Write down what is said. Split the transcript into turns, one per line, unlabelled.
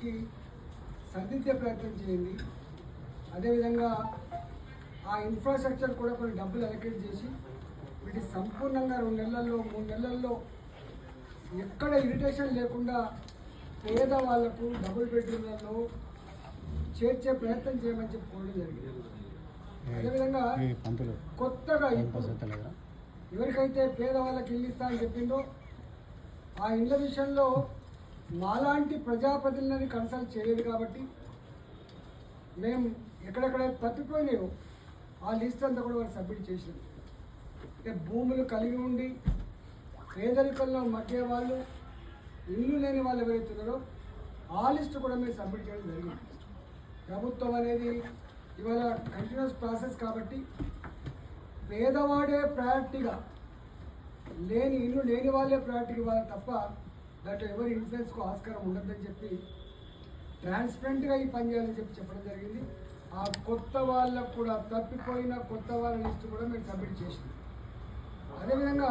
వీటికి సరిదిద్దే ప్రయత్నం చేయండి. అదేవిధంగా ఆ ఇన్ఫ్రాస్ట్రక్చర్ కూడా కొన్ని డబ్బులు అలొకేట్ చేసి వీటి సంపూర్ణంగా 2 నెలల్లో 3 నెలల్లో ఎక్కడ ఇరిటేషన్ లేకుండా పేద వాళ్లకు డబుల్ బెడ్రూమ్లలో చేర్చే ప్రయత్నం చేయమని చెప్పుకోవడం జరిగింది. అదేవిధంగా కొత్తగా ఎవరికైతే పేదవాళ్ళకి ఇల్లు ఇస్తా అని చెప్పిందో ఆ ఇళ్ళ విషయంలో మాలాంటి ప్రజాప్రతినిధులని కన్సల్ట్ చేయలేదు కాబట్టి మేము ఎక్కడెక్కడైతే తప్పిపోయినాయో ఆ లిస్ట్ అంతా కూడా వారు సబ్మిట్ చేసినాం. భూములు కలిగి ఉండి పేదరికంలో మధ్య వాళ్ళు ఇల్లు లేని వాళ్ళు ఎవరైతే ఉన్నారో ఆ లిస్టు కూడా మేము సబ్మిట్ చేయడం జరిగింది. ప్రభుత్వం అనేది ఇవాళ కంటిన్యూస్ ప్రాసెస్ కాబట్టి పేదవాడే ప్రయారిటీగా ఇల్లు లేని వాళ్ళే ప్రయారిటీ ఇవ్వాలి తప్ప దాంట్లో ఎవరి ఇన్ఫ్లుయెన్స్కు ఆస్కారం ఉండదని చెప్పి ట్రాన్స్పరెంట్గా ఈ పని చేయాలని చెప్పడం జరిగింది. ఆ కొత్త వాళ్ళకు కూడా తప్పిపోయిన కొత్త వాళ్ళ లిస్టు కూడా మేము సబ్మిట్ చేసినాం. అదేవిధంగా